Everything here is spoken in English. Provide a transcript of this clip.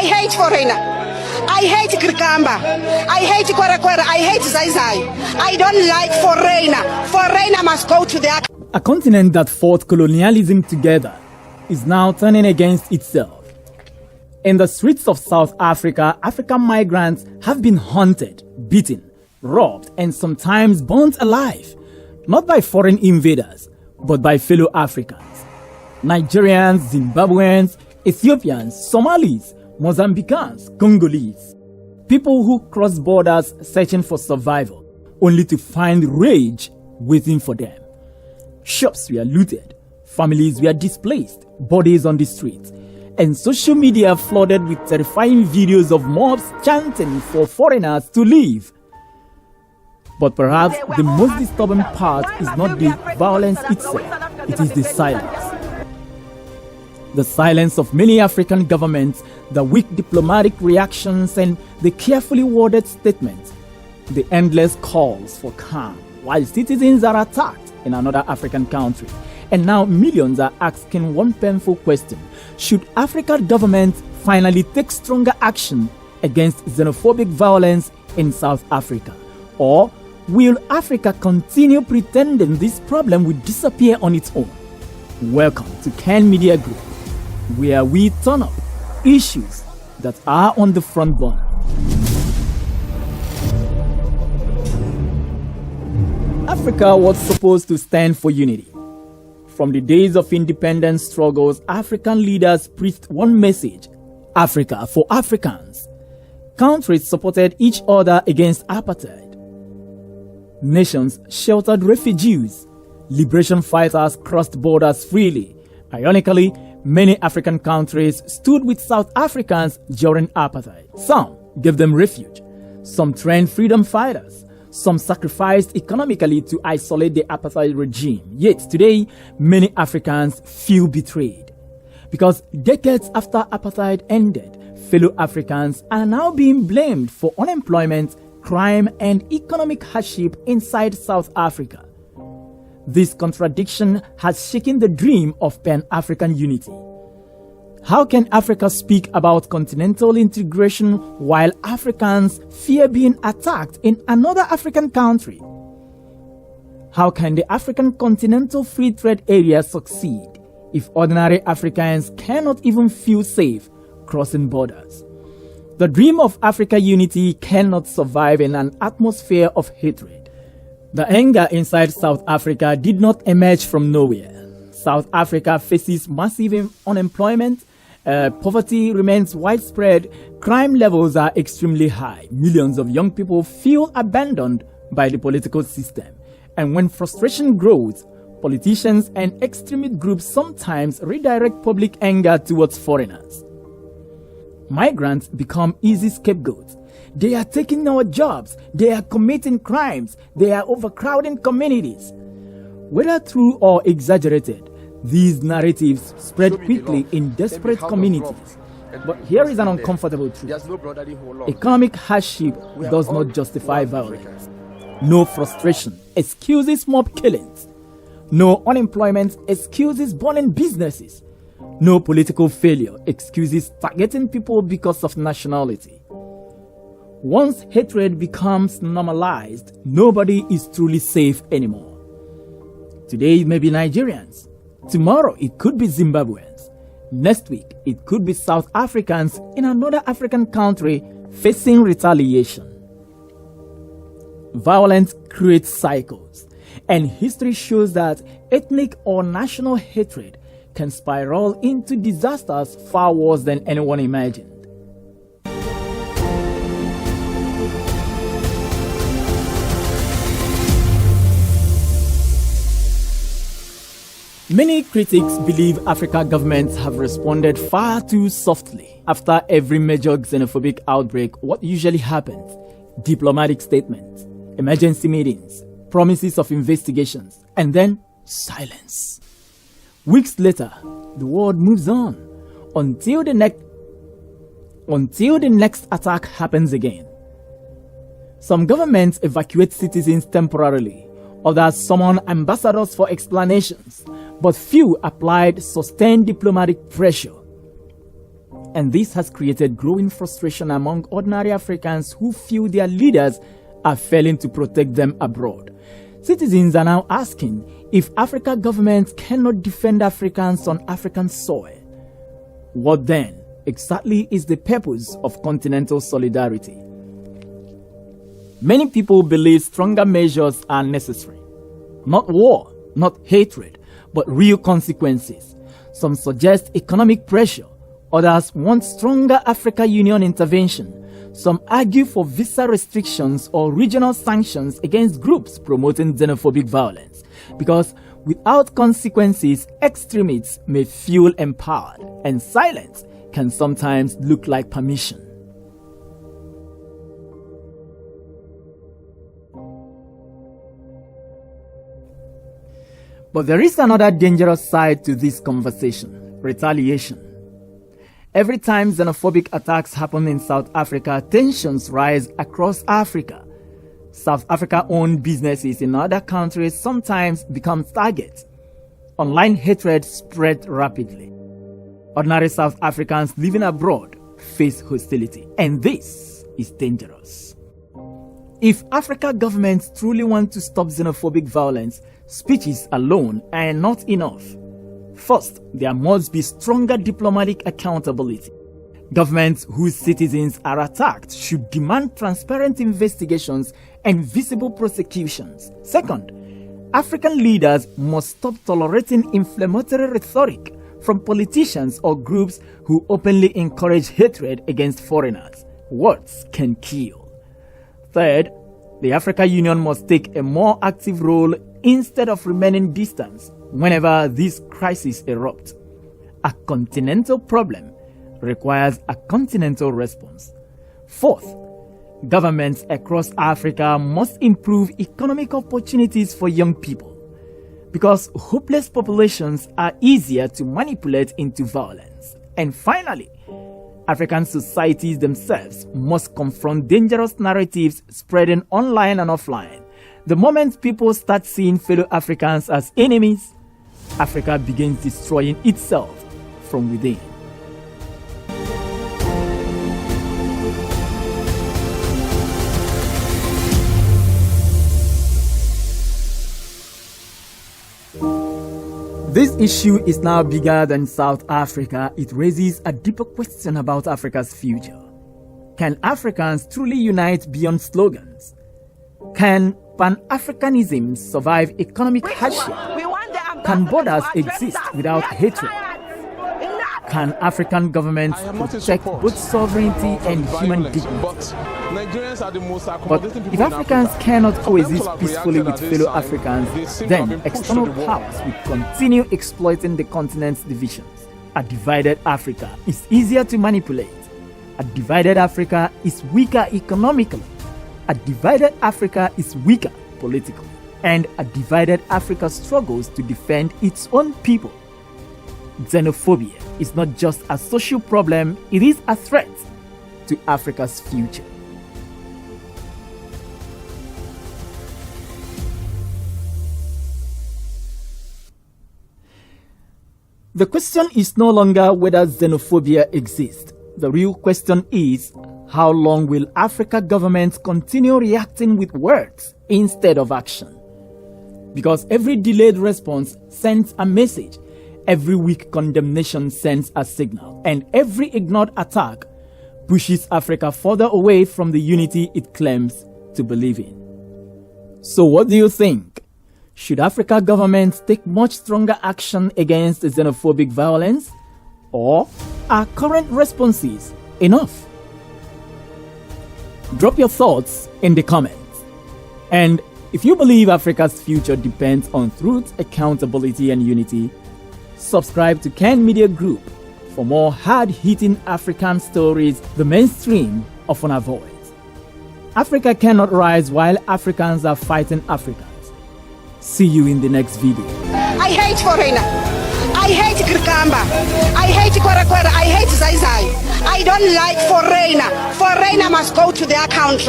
I hate foreigner. I hate Krikamba. I hate Kwara. I hate Zaizai. I don't like foreigner. Foreigner must go to their... A continent that fought colonialism together is now turning against itself. In the streets of South Africa, African migrants have been hunted, beaten, robbed, and sometimes burnt alive, not by foreign invaders, but by fellow Africans. Nigerians, Zimbabweans, Ethiopians, Somalis, Mozambicans, Congolese. People who cross borders searching for survival, only to find rage waiting for them. Shops were looted, families were displaced, bodies on the streets, and social media flooded with terrifying videos of mobs chanting for foreigners to leave. But perhaps the most disturbing part is not the violence itself, it is the silence. The silence of many African governments, the weak diplomatic reactions, and the carefully worded statements, the endless calls for calm while citizens are attacked in another African country. And now millions are asking one painful question: should African governments finally take stronger action against xenophobic violence in South Africa? Or will Africa continue pretending this problem will disappear on its own? Welcome to Kann Media Group, where we turn up issues that are on the front burner. Africa was supposed to stand for unity. From the days of independence struggles, African leaders preached one message: Africa for Africans. Countries supported each other against apartheid. Nations sheltered refugees. Liberation fighters crossed borders freely. Ironically, many African countries stood with South Africans during apartheid. Some gave them refuge. Some trained freedom fighters. Some sacrificed economically to isolate the apartheid regime. Yet today, many Africans feel betrayed. Because decades after apartheid ended, fellow Africans are now being blamed for unemployment, crime, and economic hardship inside South Africa. This contradiction has shaken the dream of Pan-African unity. How can Africa speak about continental integration while Africans fear being attacked in another African country? How can the African Continental Free Trade Area succeed if ordinary Africans cannot even feel safe crossing borders? The dream of Africa unity cannot survive in an atmosphere of hatred. The anger inside South Africa did not emerge from nowhere. South Africa faces massive unemployment. Poverty remains widespread, crime levels are extremely high, millions of young people feel abandoned by the political system. And when frustration grows, politicians and extremist groups sometimes redirect public anger towards foreigners. Migrants become easy scapegoats. They are taking our jobs, they are committing crimes, they are overcrowding communities. Whether true or exaggerated, these narratives spread quickly in desperate communities. But here is an uncomfortable truth. Economic hardship does not justify violence. No frustration excuses mob killings. No unemployment excuses burning businesses. No political failure excuses targeting people because of nationality. Once hatred becomes normalized, nobody is truly safe anymore. Today it may be Nigerians. Tomorrow it could be Zimbabweans. Next week it could be South Africans in another African country facing retaliation. Violence creates cycles, and history shows that ethnic or national hatred can spiral into disasters far worse than anyone imagined. Many critics believe African governments have responded far too softly. After every major xenophobic outbreak, what usually happens? Diplomatic statements, emergency meetings, promises of investigations, and then silence. Weeks later, the world moves on until the next attack happens again. Some governments evacuate citizens temporarily, others summon ambassadors for explanations, but few applied sustained diplomatic pressure. and this has created growing frustration among ordinary Africans who feel their leaders are failing to protect them abroad. Citizens are now asking if African governments cannot defend Africans on African soil. What then exactly is the purpose of continental solidarity? Many people believe stronger measures are necessary. Not war, not hatred, but real consequences. Some suggest economic pressure. Others want stronger African Union intervention. Some argue for visa restrictions or regional sanctions against groups promoting xenophobic violence. Because without consequences, extremists may feel empowered, and silence can sometimes look like permission. But there is another dangerous side to this conversation: retaliation. Every time xenophobic attacks happen in South Africa, tensions rise across Africa. South Africa-owned businesses in other countries sometimes become targets. Online hatred spread rapidly. Ordinary South Africans living abroad face hostility, and this is dangerous. If African governments truly want to stop xenophobic violence, speeches alone are not enough. First, there must be stronger diplomatic accountability. Governments whose citizens are attacked should demand transparent investigations and visible prosecutions. Second, African leaders must stop tolerating inflammatory rhetoric from politicians or groups who openly encourage hatred against foreigners. Words can kill. Third, the African Union must take a more active role instead of remaining distant whenever these crises erupt. A continental problem requires a continental response. Fourth, governments across Africa must improve economic opportunities for young people, because hopeless populations are easier to manipulate into violence. And finally, African societies themselves must confront dangerous narratives spreading online and offline. The moment people start seeing fellow Africans as enemies, Africa begins destroying itself from within. This issue is now bigger than South Africa. It raises a deeper question about Africa's future. Can Africans truly unite beyond slogans? Can Pan-Africanism survive economic hardship? Can borders exist without hatred? Can African governments protect both sovereignty and human dignity? But if Africans cannot coexist peacefully with fellow Africans, then external powers will continue exploiting the continent's divisions. A divided Africa is easier to manipulate. A divided Africa is weaker economically. A divided Africa is weaker politically. And a divided Africa struggles to defend its own people. Xenophobia is not just a social problem, it is a threat to Africa's future. The question is no longer whether xenophobia exists. The real question is, how long will African governments continue reacting with words instead of action? Because every delayed response sends a message, every weak condemnation sends a signal, and every ignored attack pushes Africa further away from the unity it claims to believe in. So what do you think? Should African governments take much stronger action against xenophobic violence? Or are current responses enough? Drop your thoughts in the comments. And if you believe Africa's future depends on truth, accountability, and unity, subscribe to Kann Media Group for more hard-hitting African stories the mainstream often avoids. Africa cannot rise while Africans are fighting Africans. See you in the next video. I hate foreigner. I hate Krikamba. I hate Kwara. I hate Zai Zai. I don't like foreigner. Foreigner must go to their country.